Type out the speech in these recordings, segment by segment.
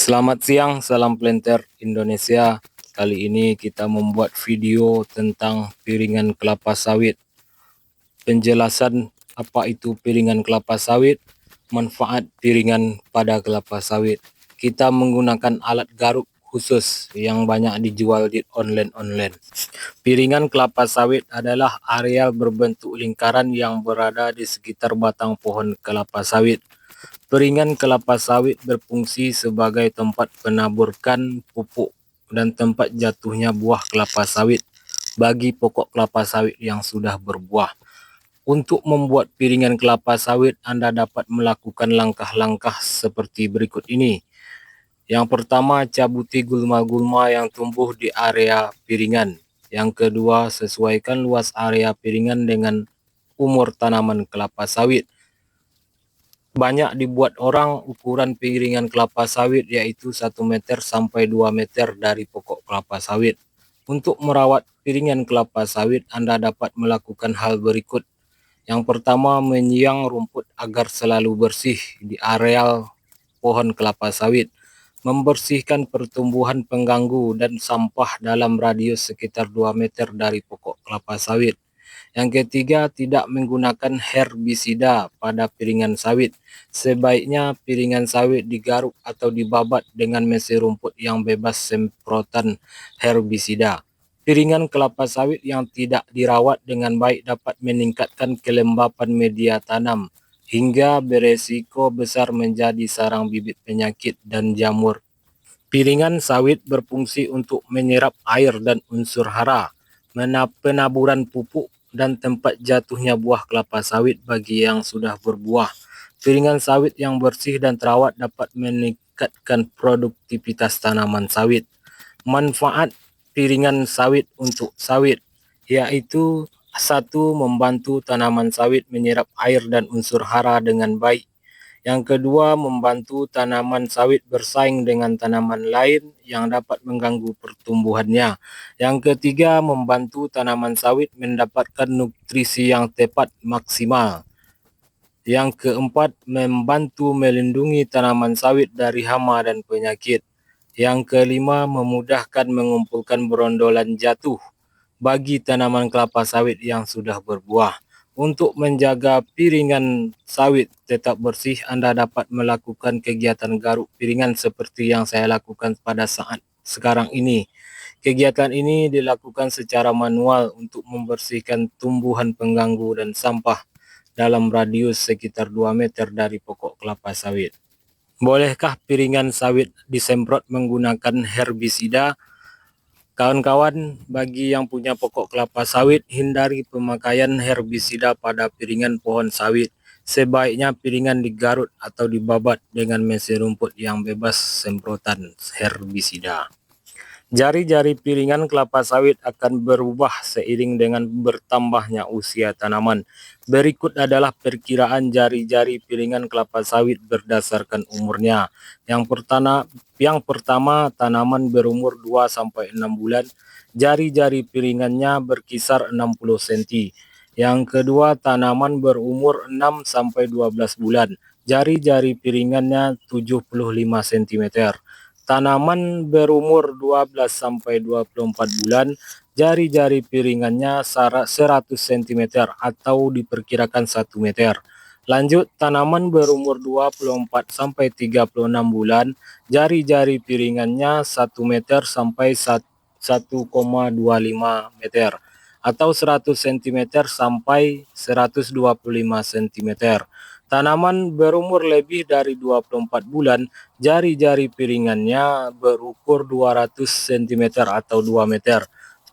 Selamat siang, salam planter Indonesia. Kali ini kita membuat video tentang piringan kelapa sawit. Penjelasan apa itu piringan kelapa sawit, manfaat piringan pada kelapa sawit. Kita menggunakan alat garuk khusus yang banyak dijual di online. Piringan kelapa sawit adalah areal berbentuk lingkaran yang berada di sekitar batang pohon kelapa sawit. Piringan kelapa sawit berfungsi sebagai tempat penaburkan pupuk dan tempat jatuhnya buah kelapa sawit bagi pokok kelapa sawit yang sudah berbuah. Untuk membuat piringan kelapa sawit, Anda dapat melakukan langkah-langkah seperti berikut ini. Yang pertama, cabuti gulma-gulma yang tumbuh di area piringan. Yang kedua, sesuaikan luas area piringan dengan umur tanaman kelapa sawit. Banyak dibuat orang ukuran piringan kelapa sawit yaitu 1 meter sampai 2 meter dari pokok kelapa sawit. Untuk merawat piringan kelapa sawit, Anda dapat melakukan hal berikut. Yang pertama, menyiang rumput agar selalu bersih di areal pohon kelapa sawit. Membersihkan pertumbuhan pengganggu dan sampah dalam radius sekitar 2 meter dari pokok kelapa sawit. Yang ketiga, tidak menggunakan herbisida pada piringan sawit. Sebaiknya piringan sawit digaruk atau dibabat dengan mesin rumput yang bebas semprotan herbisida. Piringan kelapa sawit yang tidak dirawat dengan baik dapat meningkatkan kelembapan media tanam hingga beresiko besar menjadi sarang bibit penyakit dan jamur. Piringan sawit berfungsi untuk menyerap air dan unsur hara, penaburan pupuk, dan tempat jatuhnya buah kelapa sawit bagi yang sudah berbuah. Piringan sawit yang bersih dan terawat dapat meningkatkan produktivitas tanaman sawit. Manfaat piringan sawit untuk sawit yaitu: 1. Membantu tanaman sawit menyerap air dan unsur hara dengan baik. Yang kedua, membantu tanaman sawit bersaing dengan tanaman lain yang dapat mengganggu pertumbuhannya. Yang ketiga, membantu tanaman sawit mendapatkan nutrisi yang tepat maksimal. Yang keempat, membantu melindungi tanaman sawit dari hama dan penyakit. Yang kelima, memudahkan mengumpulkan berondolan jatuh bagi tanaman kelapa sawit yang sudah berbuah. Untuk menjaga piringan sawit tetap bersih, Anda dapat melakukan kegiatan garuk piringan seperti yang saya lakukan pada saat sekarang ini. Kegiatan ini dilakukan secara manual untuk membersihkan tumbuhan pengganggu dan sampah dalam radius sekitar 2 meter dari pokok kelapa sawit. Bolehkah piringan sawit disemprot menggunakan herbisida? Kawan-kawan, bagi yang punya pokok kelapa sawit, hindari pemakaian herbisida pada piringan pohon sawit. Sebaiknya piringan digarut atau dibabat dengan mesin rumput yang bebas semprotan herbisida. Jari-jari piringan kelapa sawit akan berubah seiring dengan bertambahnya usia tanaman. Berikut adalah perkiraan jari-jari piringan kelapa sawit berdasarkan umurnya. Yang pertama, tanaman berumur 2-6 bulan. Jari-jari piringannya berkisar 60 cm. Yang kedua, tanaman berumur 6-12 bulan. Jari-jari piringannya 75 cm. Tanaman berumur 12-24 bulan, jari-jari piringannya 100 cm atau diperkirakan 1 meter. Lanjut, tanaman berumur 24-36 bulan, jari-jari piringannya 1 meter sampai 1,25 meter atau 100 cm sampai 125 cm. Tanaman berumur lebih dari 24 bulan, jari-jari piringannya berukur 200 cm atau 2 meter.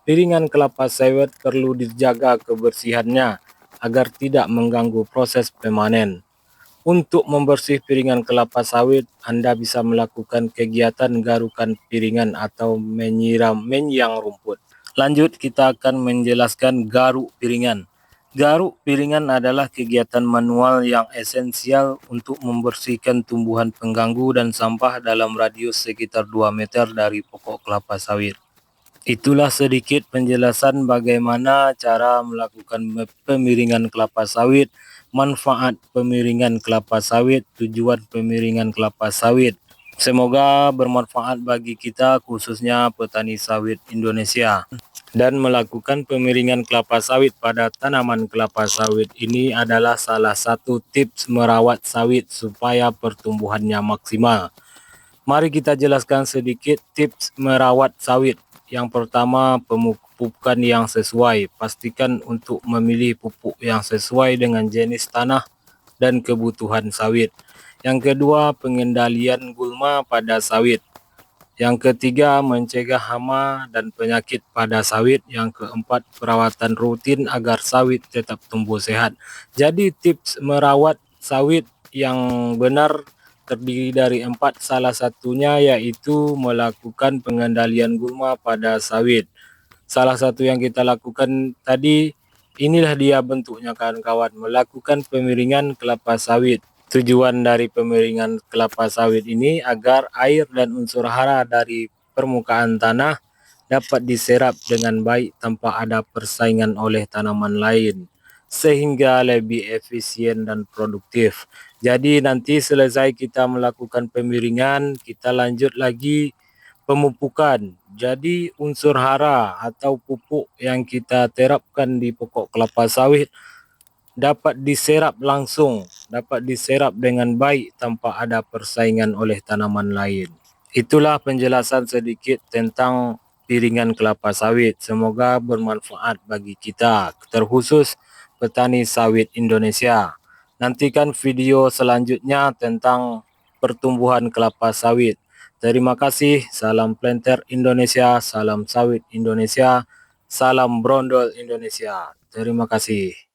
Piringan kelapa sawit perlu dijaga kebersihannya agar tidak mengganggu proses pemanen. Untuk membersih piringan kelapa sawit, Anda bisa melakukan kegiatan garukan piringan atau menyiang rumput. Lanjut, kita akan menjelaskan garuk piringan. Garuk piringan adalah kegiatan manual yang esensial untuk membersihkan tumbuhan pengganggu dan sampah dalam radius sekitar 2 meter dari pokok kelapa sawit. Itulah sedikit penjelasan bagaimana cara melakukan pemiringan kelapa sawit, manfaat pemiringan kelapa sawit, tujuan pemiringan kelapa sawit. Semoga bermanfaat bagi kita, khususnya petani sawit Indonesia. Dan melakukan pemiringan kelapa sawit pada tanaman kelapa sawit ini adalah salah satu tips merawat sawit supaya pertumbuhannya maksimal. Mari kita jelaskan sedikit tips merawat sawit. Yang pertama, pemupukan yang sesuai. Pastikan untuk memilih pupuk yang sesuai dengan jenis tanah dan kebutuhan sawit. Yang kedua, pengendalian gulma pada sawit. Yang ketiga, mencegah hama dan penyakit pada sawit. Yang keempat, perawatan rutin agar sawit tetap tumbuh sehat. Jadi tips merawat sawit yang benar terdiri dari 4. Salah satunya yaitu melakukan pengendalian gulma pada sawit. Salah satu yang kita lakukan tadi, inilah dia bentuknya kawan-kawan, melakukan pemiringan kelapa sawit. Tujuan dari pemiringan kelapa sawit ini agar air dan unsur hara dari permukaan tanah dapat diserap dengan baik tanpa ada persaingan oleh tanaman lain, sehingga lebih efisien dan produktif. Jadi nanti selesai kita melakukan pemiringan, kita lanjut lagi pemupukan. Jadi unsur hara atau pupuk yang kita terapkan di pokok kelapa sawit dapat diserap langsung, dapat diserap dengan baik tanpa ada persaingan oleh tanaman lain. Itulah penjelasan sedikit tentang piringan kelapa sawit. Semoga bermanfaat bagi kita, terkhusus petani sawit Indonesia. Nantikan video selanjutnya tentang pertumbuhan kelapa sawit. Terima kasih, salam planter Indonesia, salam sawit Indonesia, salam brondol Indonesia. Terima kasih.